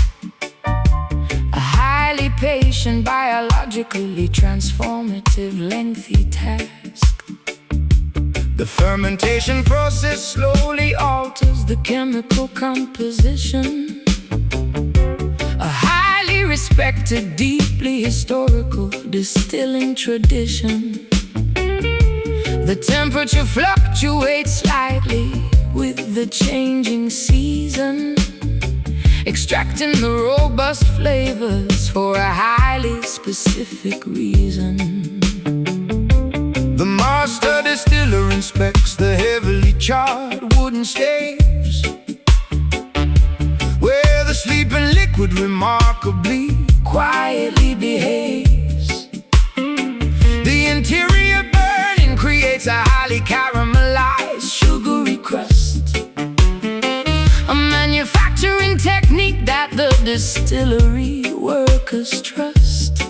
a highly patient, biologically transformative, lengthy task. The fermentation process slowly alters the chemical composition, a highly respected, deeply historical distilling tradition. The temperature fluctuates slightly with the changing season, extracting the robust flavors for a highly specific reason. The master distiller inspects the heavily charred wooden staves, where the sleeping liquid remarkably quietly behaves. The interior burning creates a highly caramelized, sugary crust, a manufacturing technique that the distillery workers trust.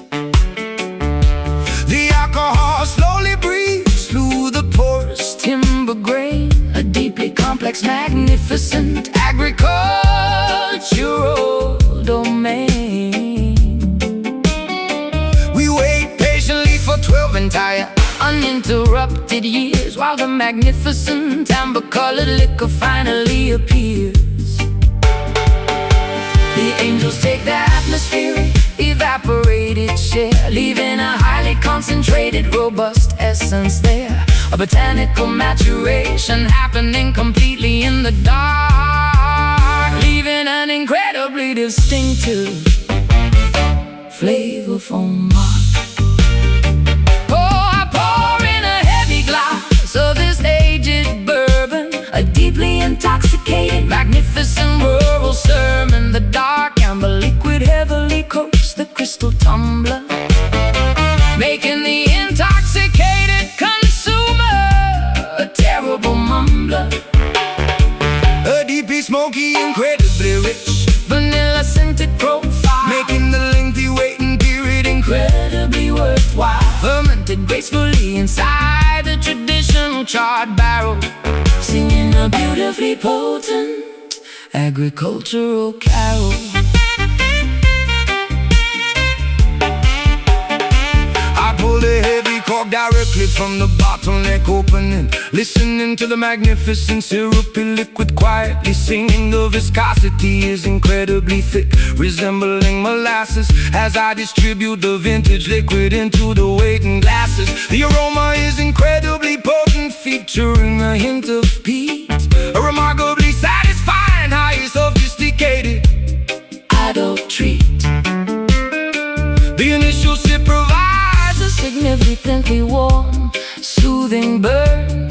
The alcohol slowly breathes through the porous timber grain, a deeply complex, magnificent agricultural domain. We wait patiently for 12 entire uninterrupted years, while the magnificent amber-colored liquor finally appears. The angels take the atmospheric, evaporated share, leaving a highly concentrated, robust essence there. A botanical maturation happening completely in the dark, leaving an incredibly distinctive, flavorful mark. Oh, I pour in a heavy glass of this aged bourbon, a deeply intoxicating, magnificent rural sermon. The dark amber liquid heavily coats the crystal tumbler, making the intoxicated consumer a terrible mumbler. A deeply smoky, incredibly rich, vanilla scented profile, making the lengthy waiting period incredibly worthwhile. Fermented gracefully inside the traditional charred barrel, singing a beautifully potent agricultural carol. I pull the heavy cork directly from the bottleneck opening, listening to the magnificent syrupy liquid quietly singing. The viscosity is incredibly thick, resembling molasses, as I distribute the vintage liquid into the waiting glasses. The aroma is incredibly potent, featuring a hint of peat, a remarkably satisfying, highly sophisticated adult treat. The initial significantly warm, soothing burn.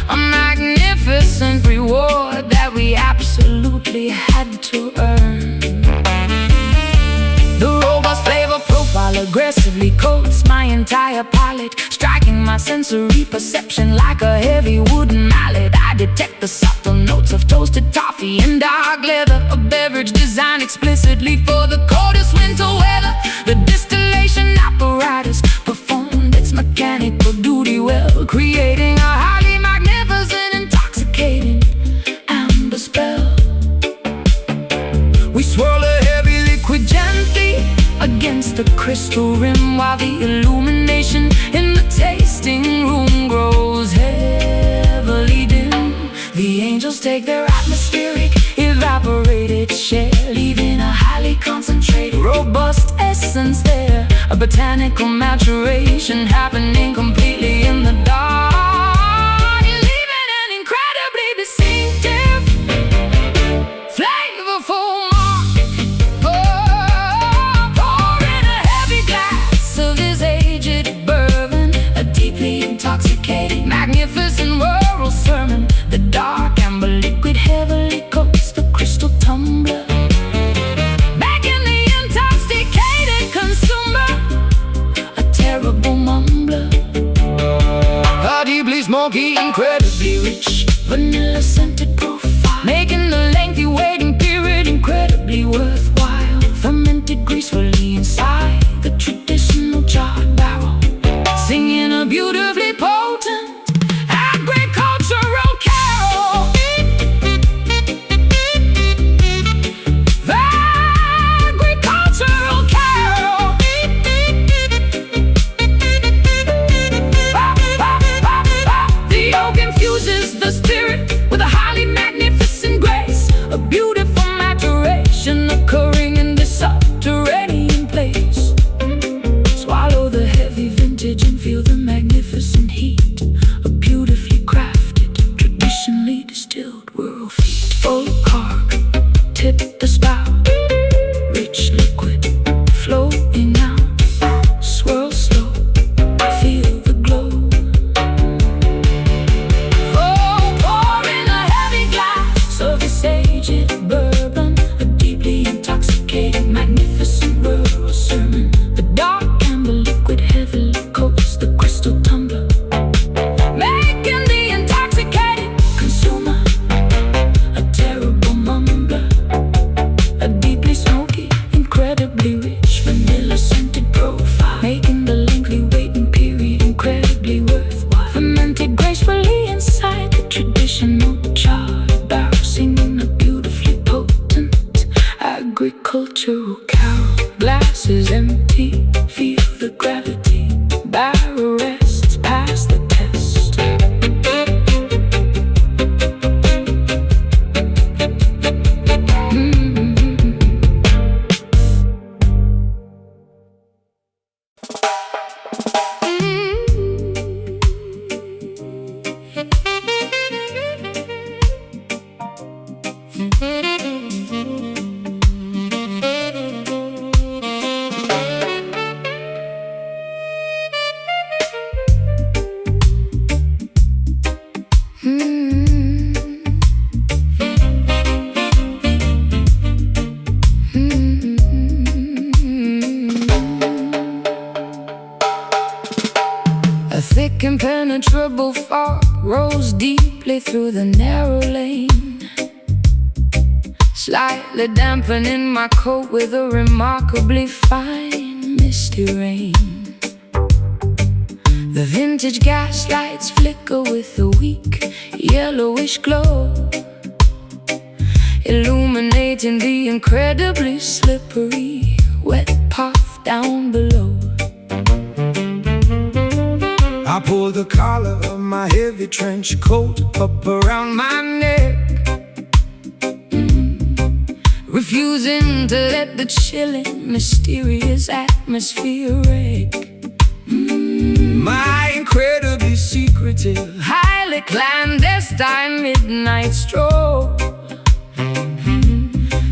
A magnificent reward that we absolutely had to earn. The robust flavor profile aggressively coats my entire palate, striking my sensory perception like a heavy wooden mallet. I detect the subtle notes of toasted toffee and dark leather, a beverage designed explicitly for the coldest winter weather. The distillation apparatus performed its mechanical duty well, creating a highly magnificent, intoxicating amber spell. We swirl a heavy liquid gently against the crystal rim, while the illumination in the tasting room grows heavily dim. The angels take their atmospheric, evaporated share, leaving a highly concentrated, robust essence there. A botanical maturation happening completely in the dark, leaving an incredibly distinctive, flavorful mark. Pour in a heavy glass of his aged bourbon, a deeply intoxicating, magnificent rural sermon. The dark amber liquid heavily coats the crystal tumbler, making the intoxicated consumer a terrible mumbler. A deeply smoky, incredibly rich, vanilla scented profile, making the lengthy waiting period incredibly worthwhile. Fermented gracefully inside the traditional charred barrel, singing a beautifully potent agricultural carol. The agricultural carol. The oak infuses the spirit with a highly magnificent grace, a beautiful maturation occurring in this subterranean place. Swallow the heavy vintage and feel the magnificent heat, a beautifully crafted, traditionally distilled world feat. Full carg, tip the spout, rich liquid flowing out, swirl slow, feel the glow. Oh, pour in a heavy glass of his aged bourbon, a deeply intoxicating, magnificent rural sermon. The dark amber liquid heavily coats the crystal tumbler, making the intoxicated consumer a terrible mumbler. A deeply smoky, incredibly rich, vanilla scented profile, making the lengthy waiting period incredibly worthwhile. Fermented gracefully inside the traditional charred barrel, singing a beautifully potent agricultural carol. Glass is empty, feel the gravity, barrel rests past the test. A thick impenetrable fog rose deeply through the narrow lane, slightly dampening my coat with a remarkably fine misty rain. The vintage gas lights flicker with a weak yellowish glow, illuminating the incredibly slippery wet path down below. I pull the collar of my heavy trench coat up around my neck, refusing to let the chilling, mysterious atmosphere wreck my incredibly secretive, highly clandestine midnight stroll.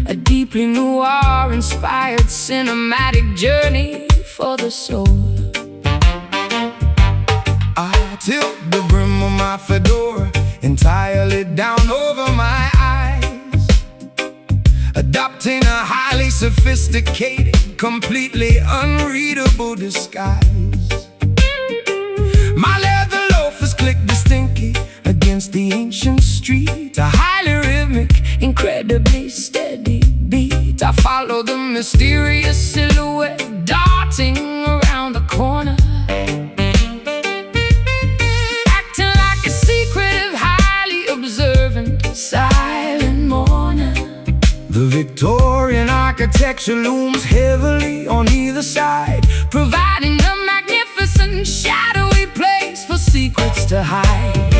A deeply noir-inspired cinematic journey for the soul. tilt the brim of my fedora entirely down over my eyes, adopting a highly sophisticated, completely unreadable disguise. My leather loafers click distinctly against the ancient street, a highly rhythmic, incredibly steady beat. I follow the mysterious silhouette darting around the corner, acting like a secretive, highly observant, silent mourner. The Victorian architecture looms heavily on either side, providing a magnificent, shadowy place for secrets to hide.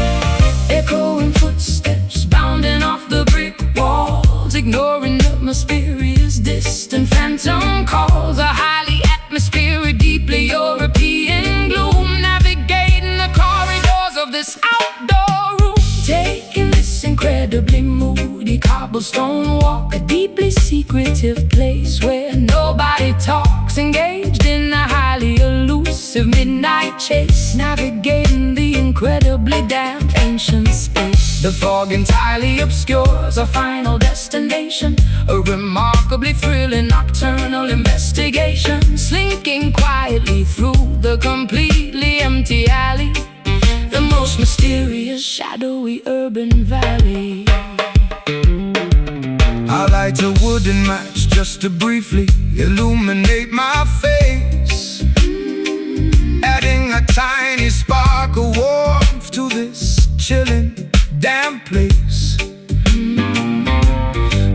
Echoing footsteps bounding off the brick walls, ignoring the mysterious, distant phantom calls. A highly atmospheric, deeply European gloom, navigating the corridors of this outdoor room, taking this incredibly moody cobblestone walk, a deeply secretive place where nobody talks, engaged in a highly elusive midnight chase, navigating the incredibly damp ancient space. The fog entirely obscures our final destination, a remarkably thrilling nocturnal investigation, slinking quietly through the completely empty alley, the most mysterious, shadowy urban valley. I light a wooden match just to briefly illuminate my face, adding a tiny spark of warmth to this chilling, damp place.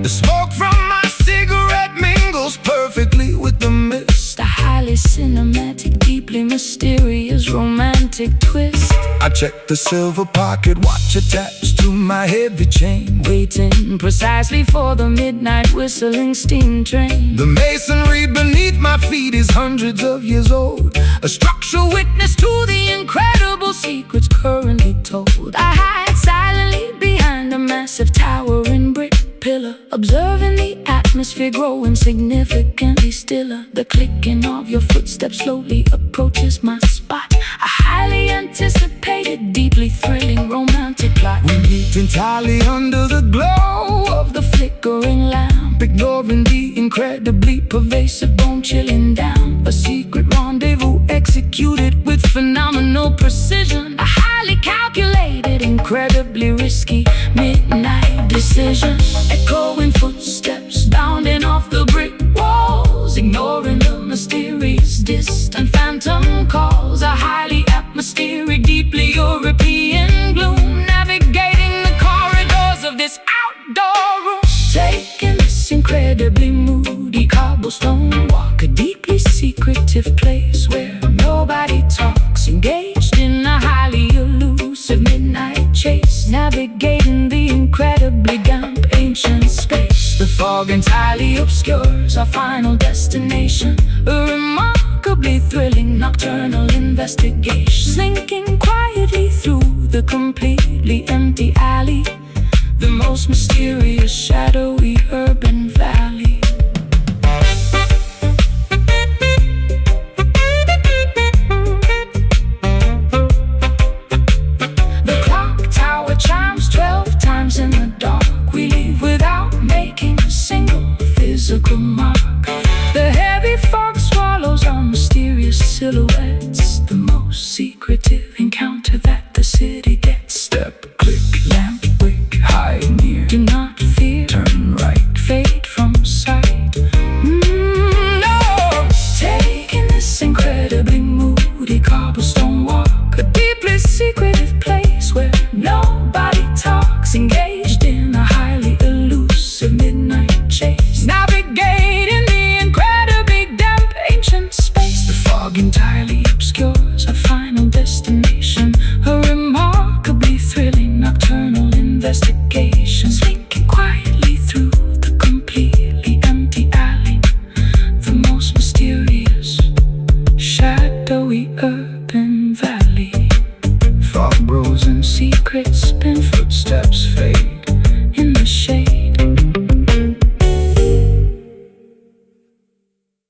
The smoke from my cigarette mingles perfectly with the mist, a highly cinematic, deeply mysterious, romantic twist. I check the silver pocket watch attached to my heavy chain, waiting precisely for the midnight whistling steam train. The masonry beneath my feet is hundreds of years old, a structural witness to the incredible secrets currently told. I hide silently behind a massive towering brick pillar, observing the atmosphere growing significantly stiller. The clicking of your footsteps slowly approaches my spot, a highly anticipated, deeply thrilling, romantic plot. We meet entirely under the glow of the flickering lamp, ignoring the incredibly pervasive, bone-chilling down. A secret rendezvous executed with phenomenal precision, a highly calculated, incredibly risky midnight decision. Echoing footsteps bounding off the brick walls, ignoring the mysterious, distant phantom calls. A highly atmospheric, deeply European gloom, navigating the corridors of this outdoor room, taking this incredibly moody cobblestone walk, a deeply secretive place where nobody talks, engaged in a highly elusive midnight chase, navigating the incredibly damp ancient space. The fog entirely obscures our final destination, a remarkably thrilling nocturnal investigation, slinking quietly through the completely empty alley, the most mysterious, shadowy urban valley. The clock tower chimes 12 times in the dark. We leave without making a single physical mark. The heavy fog swallows our mysterious silhouettes, the most secretive encounter that the city gets. Step, click, lamp, wick, hide near, do not fear, turn right, fade from sight. No! Taking this incredibly moody cobblestone walk, a deeply secretive place where nobody talks, engaged in a highly elusive midnight chase, navigating the incredibly damp ancient space. The fog entirely obscures our final destination, a remarkably thrilling nocturnal investigation, slinking quietly through the completely empty alley, the most mysterious, shadowy urban valley. Fog bros and secrets spin, footsteps